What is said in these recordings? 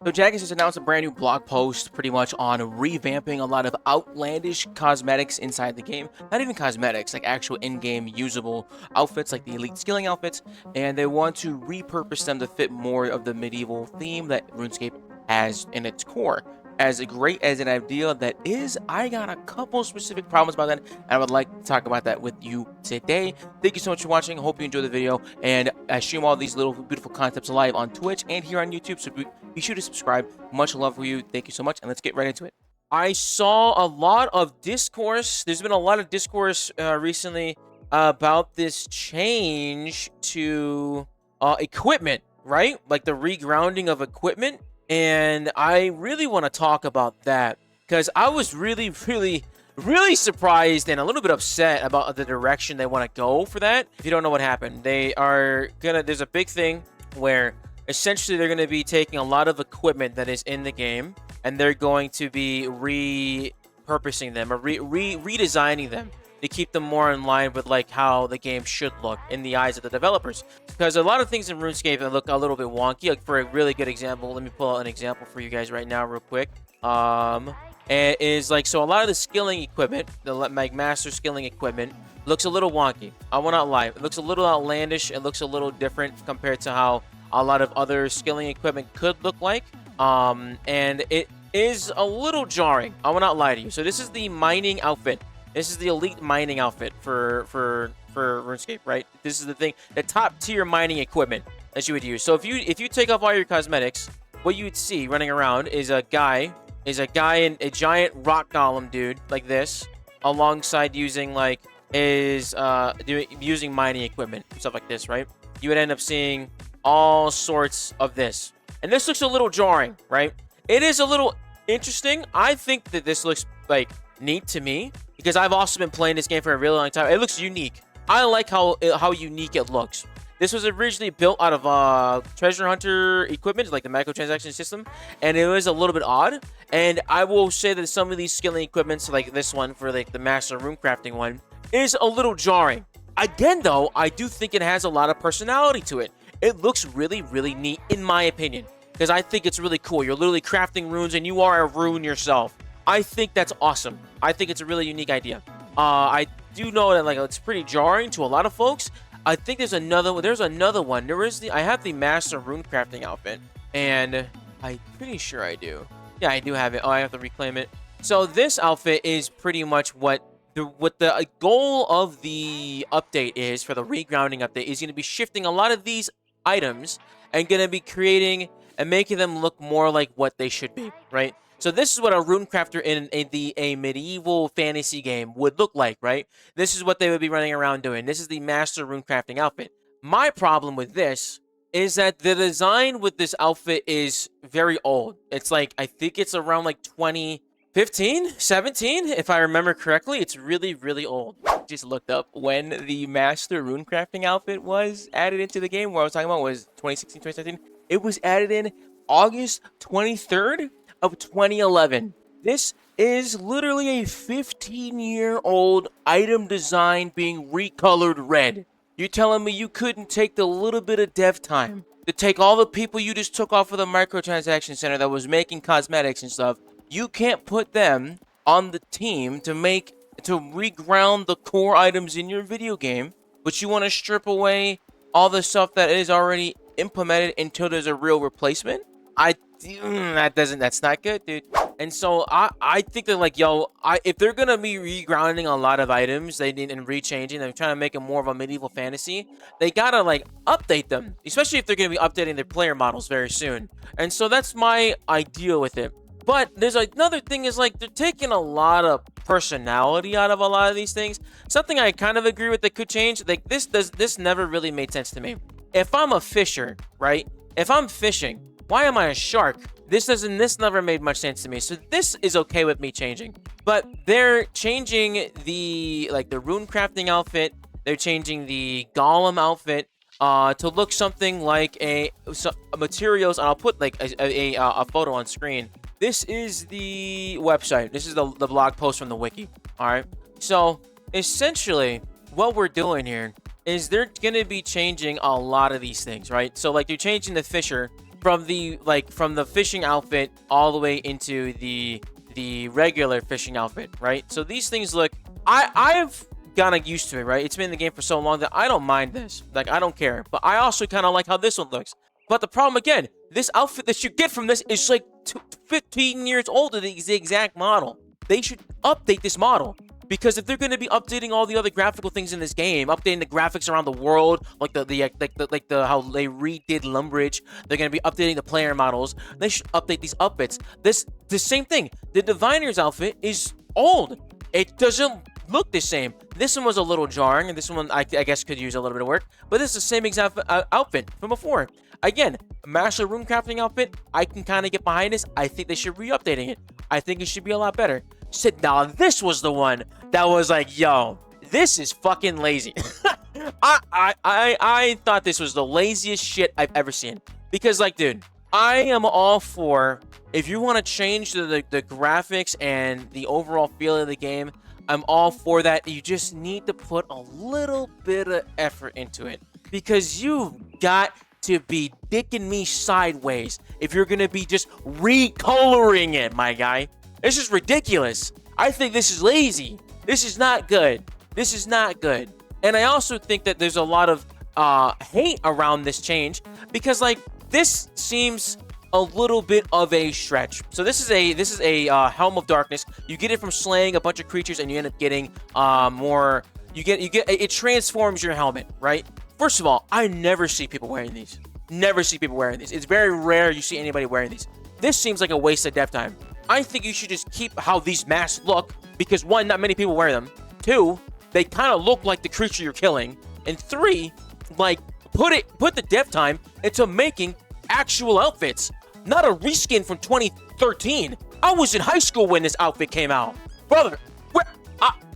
So Jagex has announced a brand new blog post pretty much on revamping a lot of outlandish cosmetics inside the game. Not even cosmetics, like actual in-game usable outfits like the elite skilling outfits, and they want to repurpose them to fit more of the medieval theme that RuneScape has in its core. As great as an idea that is, I got a couple specific problems about that, and I would like to talk about that with you today. Thank you so much for watching. I hope you enjoyed the video, and I stream all these little beautiful concepts live on Twitch and here on YouTube, so be sure to subscribe. Much love for you. Thank you so much, and let's get right into it. I saw a lot of discourse. There's been a lot of discourse recently about this change to equipment, right? Like the regrounding of equipment. And I really want to talk about that because I was really surprised and a little bit upset about the direction they want to go for that. If you don't know what happened, there's a big thing where essentially they're gonna be taking a lot of equipment that is in the game and they're going to be repurposing them or redesigning them to keep them more in line with like how the game should look in the eyes of the developers. Because a lot of things in RuneScape that look a little bit wonky. Like for a really good example, let me pull out an example for you guys right now real quick. And is like, so a lot of the skilling equipment, the like master skilling equipment, looks a little wonky. I will not lie. It looks a little outlandish. It looks a little different compared to how a lot of other skilling equipment could look like. And it is a little jarring. I will not lie to you. So this is the mining outfit. This is the elite mining outfit for RuneScape, right? This is the thing, the top tier mining equipment that you would use. So if you take off all your cosmetics, what you would see running around is a guy in a giant rock golem dude like this, alongside using like using mining equipment, stuff like this, right? You would end up seeing all sorts of this, and this looks a little jarring, right? It is a little interesting. I think that this looks like neat to me because I've also been playing this game for a really long time. It looks unique. I like how unique it looks. This was originally built out of treasure hunter equipment, like the microtransaction system, and it was a little bit odd. And I will say that some of these skilling equipments, like this one for like the master rune crafting one, is a little jarring. Again, though, I do think it has a lot of personality to it. It looks really neat, in my opinion, because I think it's really cool. You're literally crafting runes, and you are a rune yourself. I think that's awesome. I think it's a really unique idea. I do know that like it's pretty jarring to a lot of folks. I think there's another one. I have the master rune crafting outfit, and I'm pretty sure I do. Yeah, I do have it. Oh, I have to reclaim it. So this outfit is pretty much what the goal of the update is for the regrounding update is going to be shifting a lot of these items and going to be creating and making them look more like what they should be, right? So this is what a rune crafter in a medieval fantasy game would look like, right? This is what they would be running around doing. This is the master rune crafting outfit. My problem with this is that the design with this outfit is very old. It's like, I think it's around like 2015, 17, if I remember correctly. It's really old. Just looked up when the master rune crafting outfit was added into the game. What I was talking about was 2016, 2017. It was added in August 23rd of 2011. This is literally a 15-year-old item design being recolored red. You're telling me you couldn't take the little bit of dev time to take all the people you just took off of the microtransaction center that was making cosmetics and stuff? You can't put them on the team to reground the core items in your video game, but you want to strip away all the stuff that is already implemented until there's a real replacement? That's not good, dude. And so I think that like, if they're gonna be regrounding a lot of items, and rechanging, they're trying to make it more of a medieval fantasy, they gotta like update them, especially if they're gonna be updating their player models very soon. And so that's my idea with it. But there's another thing is like they're taking a lot of personality out of a lot of these things. Something I kind of agree with that could change. Like this never really made sense to me. If I'm a fisher, right? If I'm fishing, why am I a shark? This never made much sense to me. So this is okay with me changing. But they're changing the rune crafting outfit. They're changing the golem outfit to look something like a materials. And I'll put like a photo on screen. This is the website. This is the blog post from the wiki. All right. So essentially, what we're doing here is they're going to be changing a lot of these things, right? So like you're changing the fisher from the fishing outfit all the way into the regular fishing outfit, right? So these things look, I've gotten used to it, right? It's been in the game for so long that I don't mind this. Like, I don't care. But I also kind of like how this one looks. But the problem, again, this outfit that you get from this is like 15 years old of the exact model. They should update this model. Because if they're going to be updating all the other graphical things in this game, updating the graphics around the world, like how they redid Lumbridge, they're going to be updating the player models. They should update these outfits. The same thing. The Diviner's outfit is old. It doesn't look the same. This one was a little jarring, and this one I guess could use a little bit of work. But this is the same exact outfit from before. Again, Master Rune Crafting outfit, I can kind of get behind this. I think they should re-updating it. I think it should be a lot better. Said, now this was the one that was like, yo, this is fucking lazy. I thought this was the laziest shit I've ever seen. Because, like, dude, I am all for, if you want to change the graphics and the overall feel of the game, I'm all for that. You just need to put a little bit of effort into it. Because you've got to be dicking me sideways if you're going to be just recoloring it, my guy. This is ridiculous. I think this is lazy. This is not good. This is not good. And I also think that there's a lot of hate around this change because, like, this seems a little bit of a stretch. So this is a Helm of Darkness. You get it from slaying a bunch of creatures, and you end up getting more. It transforms your helmet, right? First of all, I never see people wearing these. Never see people wearing these. It's very rare you see anybody wearing these. This seems like a waste of dev time. I think you should just keep how these masks look because, one, not many people wear them. Two, they kind of look like the creature you're killing. And three, like, put the dev time into making actual outfits, not a reskin from 2013. I was in high school when this outfit came out. Brother,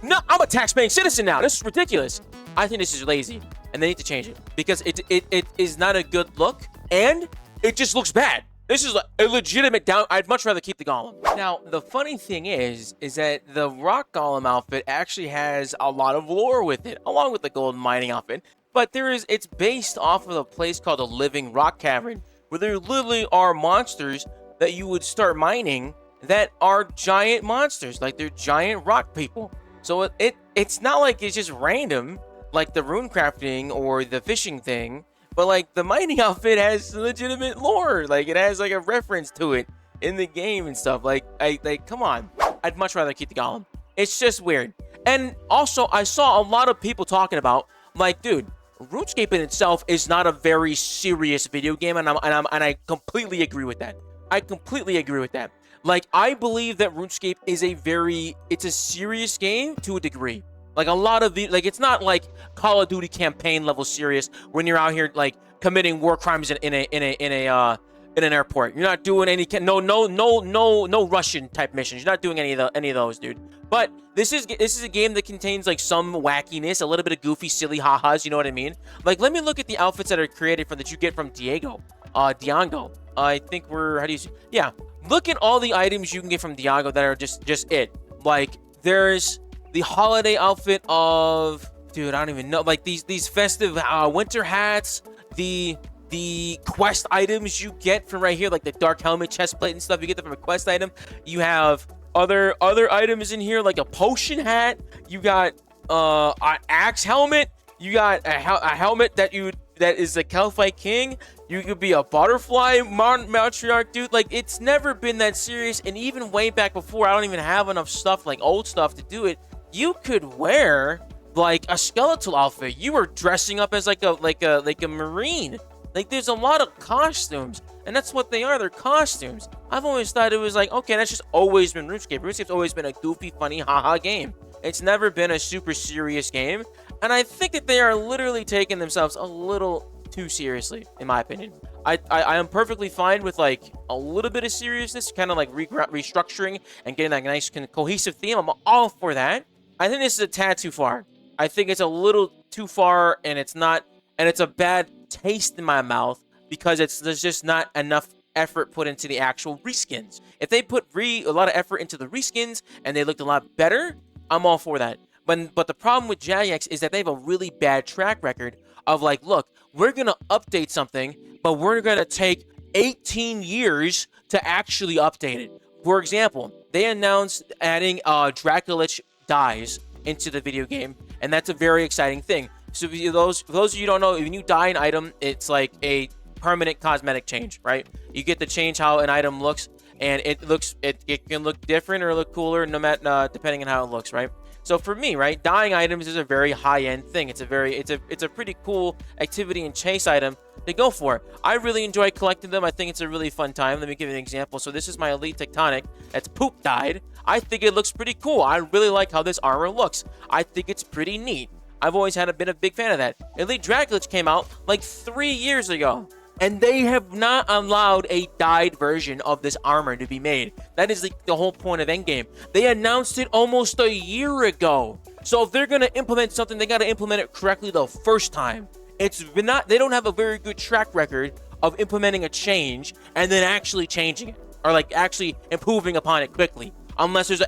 no, I'm a tax-paying citizen now. This is ridiculous. I think this is lazy, and they need to change it because it is not a good look, and it just looks bad. This is a legitimate down. I'd much rather keep the golem. Now, the funny thing is that the rock golem outfit actually has a lot of lore with it, along with the gold mining outfit. But it's based off of a place called the Living Rock Cavern, where there literally are monsters that you would start mining that are giant monsters, like they're giant rock people. So it's not like it's just random, like the rune crafting or the fishing thing. But, like, the mining outfit has legitimate lore. Like, it has, like, a reference to it in the game and stuff. Like, come on. I'd much rather keep the golem. It's just weird. And also, I saw a lot of people talking about, like, dude, RuneScape in itself is not a very serious video game, and I completely agree with that. I completely agree with that. Like, I believe that RuneScape is it's a serious game to a degree. Like, a lot of like, it's not like Call of Duty campaign level serious when you're out here, like, committing war crimes in an airport. You're not doing any no Russian type missions. You're not doing any of those, dude. But this is a game that contains, like, some wackiness, a little bit of goofy, silly ha-has. You know what I mean? Like, let me look at the outfits that are created that you get from Django. I think yeah. Look at all the items you can get from Django that are just it. Like, there's the holiday outfit of, dude, I don't even know, like, these festive winter hats, the quest items you get from right here, like the dark helmet, chest plate and stuff. You get them from a quest item. You have other items in here, like a potion hat. You got an axe helmet. You got a helmet that is a Kelphite king. You could be a butterfly matriarch, dude. Like, it's never been that serious. And even way back before, I don't even have enough stuff, like old stuff, to do it. You could wear, like, a skeletal outfit. You were dressing up as like a marine. Like, there's a lot of costumes, and that's what they are. They're costumes. I've always thought it was like, okay, that's just always been RuneScape. RuneScape's always been a goofy, funny, haha game. It's never been a super serious game, and I think that they are literally taking themselves a little too seriously, in my opinion. I am perfectly fine with, like, a little bit of seriousness, kind of like restructuring and getting that nice cohesive theme. I'm all for that. I think this is a tad too far. I think it's a little too far, and it's a bad taste in my mouth because there's just not enough effort put into the actual reskins. If they put a lot of effort into the reskins and they looked a lot better, I'm all for that. But the problem with Jagex is that they have a really bad track record of, like, look, we're gonna update something, but we're gonna take 18 years to actually update it. For example, they announced adding Draculich dies into the video game, and that's a very exciting thing. So for those of you who don't know, when you dye an item, it's like a permanent cosmetic change, right? You get to change how an item looks, and it can look different or look cooler, no matter depending on how it looks, right? So for me, right, dyeing items is a very high-end thing. It's a pretty cool activity and chase item to go for. I really enjoy collecting them. I think it's a really fun time. Let me give you an example. So this is my Elite Tectonic that's poop dyed. I think it looks pretty cool. I really like how this armor looks. I think it's pretty neat. I've always been a big fan of that. Elite Draculich came out like 3 years ago, and they have not allowed a dyed version of this armor to be made. That is like the whole point of Endgame. They announced it almost a year ago. So if they're going to implement something, they got to implement it correctly the first time. They don't have a very good track record of implementing a change and then actually changing it, or like actually improving upon it quickly. Unless there's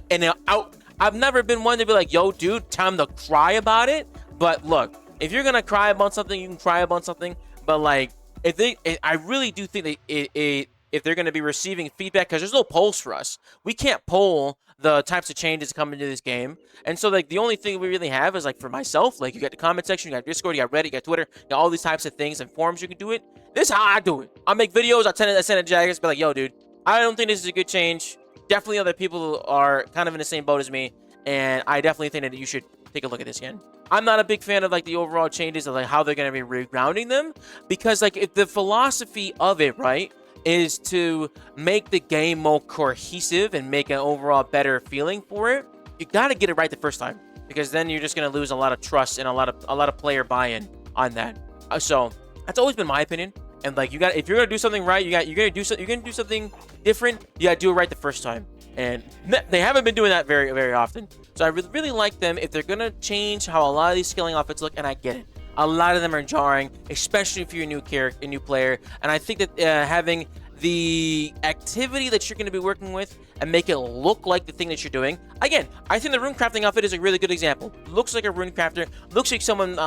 I've never been one to be like, yo, dude, time to cry about it. But look, if you're going to cry about something, you can cry about something. But like, I really do think that if they're going to be receiving feedback, because there's no polls for us. We can't poll the types of changes coming into this game. And so like the only thing we really have is like for myself, like you got the comment section, you got Discord, you got Reddit, you got Twitter, you got all these types of things and forums you can do it. This is how I do it. I make videos, I send it to Jagex, be like, yo, dude, I don't think this is a good change. Definitely other people are kind of in the same boat as me. And I definitely think that you should take a look at this again. I'm not a big fan of like the overall changes of like how they're going to be regrounding them, because like if the philosophy of it, right, is to make the game more cohesive and make an overall better feeling for it, you got to get it right the first time, because then you're just going to lose a lot of trust and a lot of player buy-in on that. So that's always been my opinion. And like if you're gonna do something right, you're gonna do something different, you gotta do it right the first time. And they haven't been doing that very, very often. So I really like them if they're gonna change how a lot of these scaling outfits look, and I get it. A lot of them are jarring, especially if you're a new player. And I think that having the activity that you're going to be working with and make it look like the thing that you're doing. Again, I think the rune crafting outfit is a really good example. Looks like a rune crafter, looks like someone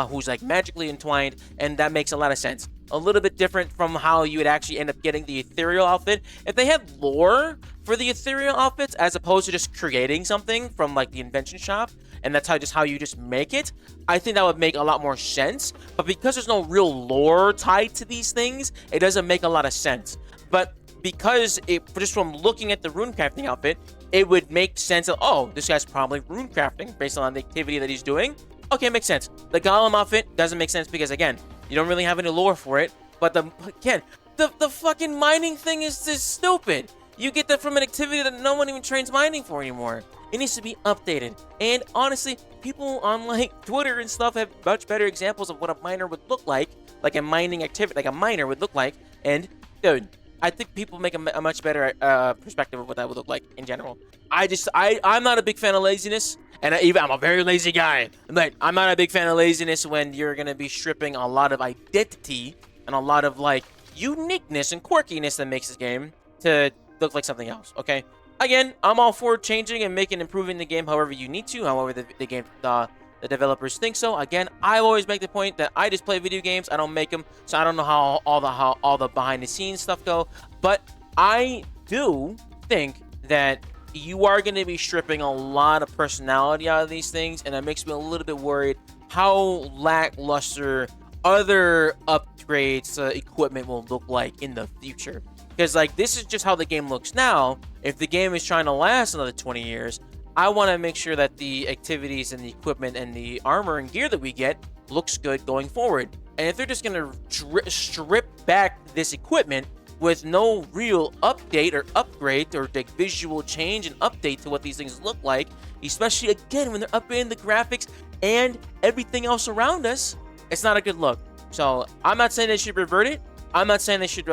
who's like magically entwined, and that makes a lot of sense. A little bit different from how you would actually end up getting the ethereal outfit. If they had lore for the ethereal outfits as opposed to just creating something from like the invention shop, and that's how you just make it, I think that would make a lot more sense. But because there's no real lore tied to these things, it doesn't make a lot of sense. But because just from looking at the rune crafting outfit, it would make sense of, oh, this guy's probably rune crafting based on the activity that he's doing. Okay, it makes sense. The golem outfit doesn't make sense because, again, you don't really have any lore for it. But the fucking mining thing is just stupid. You get that from an activity that no one even trains mining for anymore. It needs to be updated. And honestly, people on like Twitter and stuff have much better examples of what a miner would look like a mining activity, like a miner would look like. And dude, I think people make a much better perspective of what that would look like in general. I'm not a big fan of laziness, and I'm a very lazy guy. But I'm not a big fan of laziness when you're gonna be stripping a lot of identity and a lot of like uniqueness and quirkiness that makes this game to look like something else. Okay. Again, I'm all for changing and improving the game however you need to, however the developers think so. Again, I always make the point that I just play video games. I don't make them, so I don't know how all the behind the scenes stuff go. But I do think that you are going to be stripping a lot of personality out of these things, and that makes me a little bit worried how lackluster other upgrades to equipment will look like in the future. Because like this is just how the game looks now. If the game is trying to last another 20 years, I want to make sure that the activities and the equipment and the armor and gear that we get looks good going forward. And if they're just going to strip back this equipment with no real update or upgrade or like visual change and update to what these things look like, especially again when they're updating the graphics and everything else around us, it's not a good look. So I'm not saying they should revert it. I'm not saying they should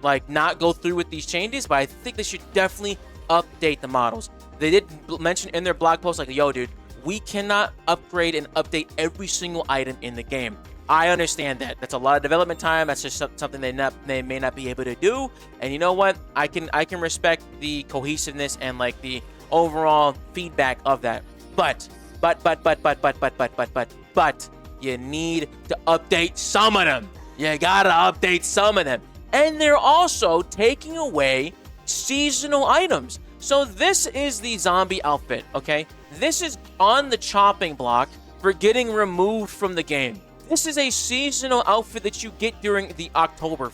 like not go through with these changes, but I think they should definitely update the models. They did mention in their blog post, like, yo, dude, we cannot upgrade and update every single item in the game. I understand that. That's a lot of development time. That's just something they may not be able to do. And you know what? I can respect the cohesiveness and like the overall feedback of that. But you need to update some of them. You gotta update some of them. And they're also taking away seasonal items. So this is the zombie outfit, okay? This is on the chopping block for getting removed from the game. This is a seasonal outfit that you get during the October,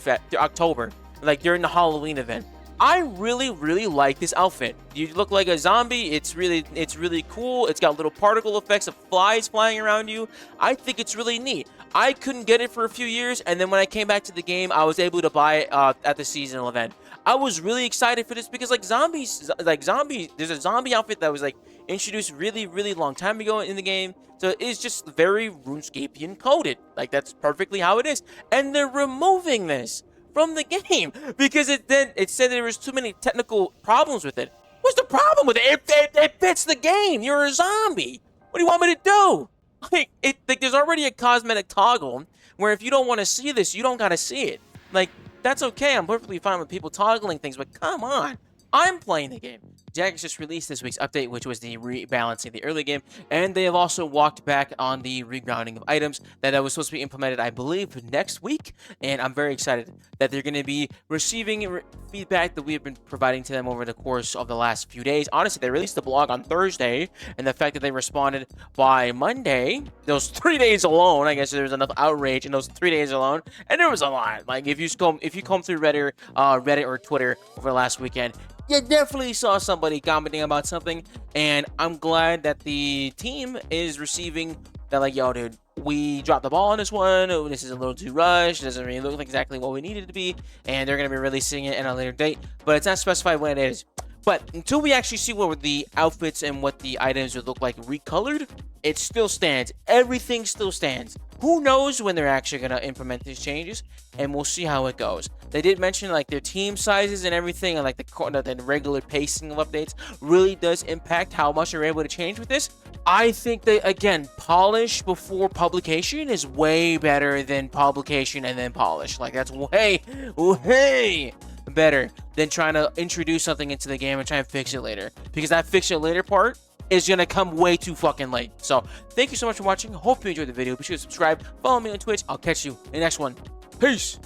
like during the Halloween event. I really, really like this outfit. You look like a zombie. It's really cool. It's got little particle effects of flies flying around you. I think it's really neat. I couldn't get it for a few years, and then when I came back to the game, I was able to buy it at the seasonal event. I was really excited for this because there's a zombie outfit that was like introduced really, really long time ago in the game. So it's just very RuneScapean coded. Like, that's perfectly how it is. And they're removing this from the game because it said there was too many technical problems with it. What's the problem with it? It fits the game. You're a zombie. What do you want me to do? Like there's already a cosmetic toggle where if you don't want to see this, you don't gotta see it. Like, that's okay. I'm perfectly fine with people toggling things, but come on. I'm playing the game. Jagex just released this week's update, which was the rebalancing the early game, and they have also walked back on the regrounding of items that was supposed to be implemented, I believe, next week, and I'm very excited that they're going to be receiving feedback that we have been providing to them over the course of the last few days. Honestly, they released the blog on Thursday, and the fact that they responded by Monday, those 3 days alone, I guess there was enough outrage in those 3 days alone, and there was a lot. Like, if you comb through Reddit or Twitter over the last weekend, you definitely saw somebody commenting about something, and I'm glad that the team is receiving that, like, yo, dude, we dropped the ball on this one. Oh, this is a little too rushed. It doesn't really look like exactly what we needed it to be, and they're going to be releasing it at a later date, but it's not specified when it is. But until we actually see what the outfits and what the items would look like recolored, it still stands. Everything still stands. Who knows when they're actually going to implement these changes, and we'll see how it goes. They did mention like their team sizes and everything, and like the regular pacing of updates really does impact how much they're able to change with this. I think that, again, polish before publication is way better than publication and then polish. Like, that's way better than trying to introduce something into the game and try and fix it later, because that fix it later part is gonna come way too fucking late. So thank you so much for watching. Hope you enjoyed the video. Be sure to subscribe, follow me on Twitch. I'll catch you in the next one. Peace.